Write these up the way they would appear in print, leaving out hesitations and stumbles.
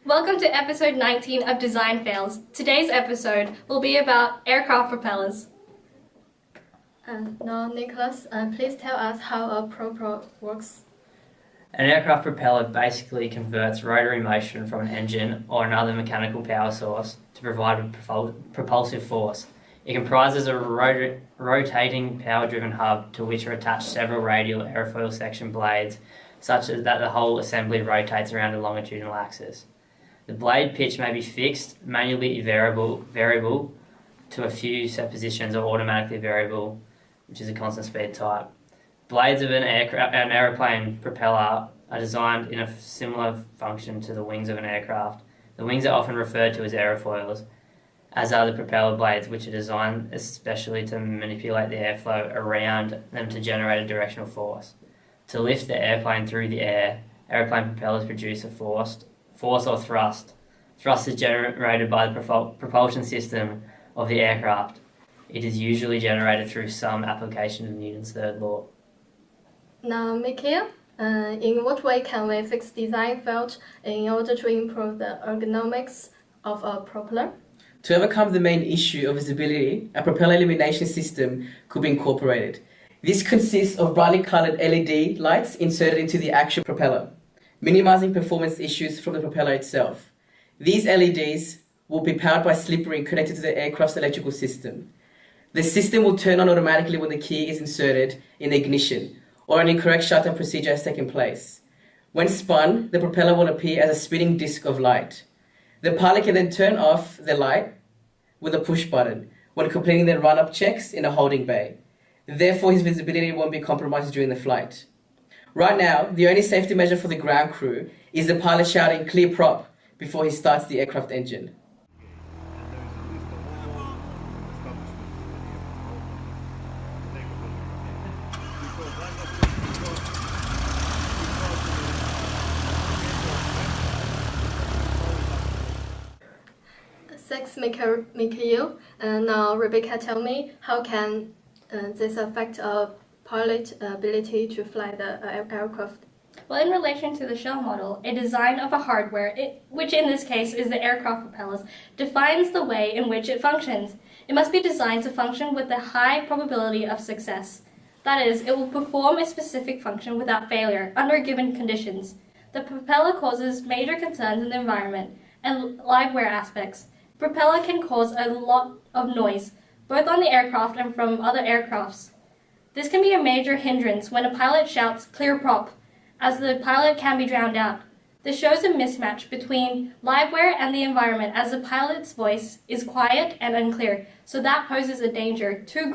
Welcome to episode 19 of Design Fails. Today's episode will be about aircraft propellers. Now, Nicholas, please tell us how a propeller works. An aircraft propeller basically converts rotary motion from an engine or another mechanical power source to provide a propulsive force. It comprises a rotating power-driven hub to which are attached several radial airfoil section blades, such as that the whole assembly rotates around a longitudinal axis. The blade pitch may be fixed, manually variable to a few set positions, or automatically variable, which is a constant speed type. Blades of an aeroplane propeller are designed in a similar function to the wings of an aircraft. The wings are often referred to as aerofoils, as are the propeller blades, which are designed especially to manipulate the airflow around them to generate a directional force. To lift the airplane through the air, aeroplane propellers produce a force or thrust. Thrust is generated by the propulsion system of the aircraft. It is usually generated through some application of Newton's third law. Now, Meekaeel, in what way can we fix design fault in order to improve the ergonomics of a propeller? To overcome the main issue of visibility, a propeller elimination system could be incorporated. This consists of brightly colored LED lights inserted into the actual propeller, minimizing performance issues from the propeller itself. These LEDs will be powered by slip ring connected to the aircraft's electrical system. The system will turn on automatically when the key is inserted in the ignition or an incorrect shutdown procedure has taken place. When spun, the propeller will appear as a spinning disc of light. The pilot can then turn off the light with a push button when completing the run-up checks in a holding bay. Therefore, his visibility won't be compromised during the flight. Right now, the only safety measure for the ground crew is the pilot shouting "clear prop" before he starts the aircraft engine. Thanks, Meekaeel. Now, Rebecca, tell me, how can this affect a pilot's ability to fly the aircraft? Well, in relation to the shell model, a design of a hardware, which in this case is the aircraft propellers, defines the way in which it functions. It must be designed to function with a high probability of success. That is, it will perform a specific function without failure under given conditions. The propeller causes major concerns in the environment and liveware aspects. Propeller can cause a lot of noise, both on the aircraft and from other aircrafts. This can be a major hindrance when a pilot shouts "clear prop," as the pilot can be drowned out. This shows a mismatch between liveware and the environment, as the pilot's voice is quiet and unclear, so that poses a danger to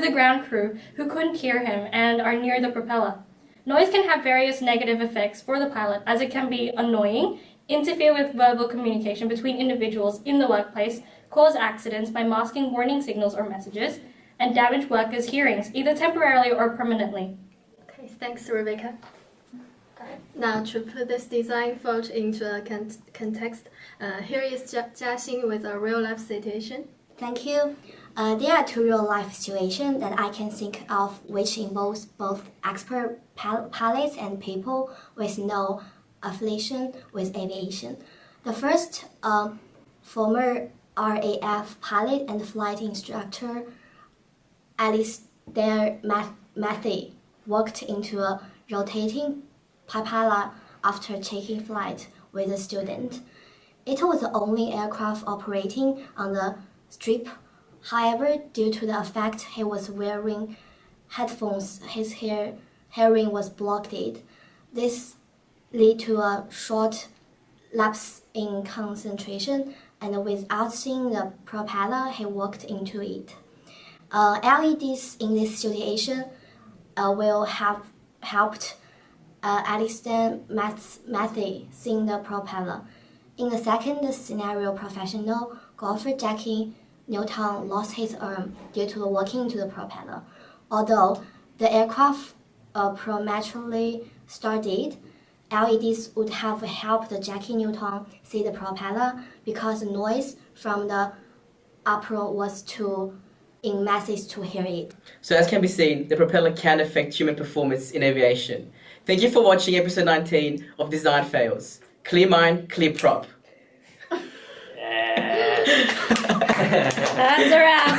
the ground crew who couldn't hear him and are near the propeller. Noise can have various negative effects for the pilot, as it can be annoying, interfere with verbal communication between individuals in the workplace, cause accidents by masking warning signals or messages, and damage workers' hearings, either temporarily or permanently. Okay, thanks, Rebecca. Now, to put this design fault into a context, here is Jiaxin with a real-life situation. Thank you. There are two real-life situations that I can think of which involves both expert pilots and people with no affiliation with aviation. The first, former RAF pilot and flight instructor Alistair Matthew walked into a rotating propeller after taking flight with a student. It was the only aircraft operating on the strip. However, due to the fact he was wearing headphones, his hearing was blocked. This led to a short lapse in concentration, and without seeing the propeller, he walked into it. LEDs in this situation will have helped Alistair Matthew seeing the propeller. In the second scenario, professional golfer Jiaxin Dong lost his arm due to walking into the propeller. Although the aircraft prematurely started, LEDs would have helped Jiaxin Dong see the propeller because the noise from the uproar was too immense to hear it. So as can be seen, the propeller can affect human performance in aviation. Thank you for watching episode 19 of Design Fails. Clear mind, clear prop. Yeah. That's a wrap.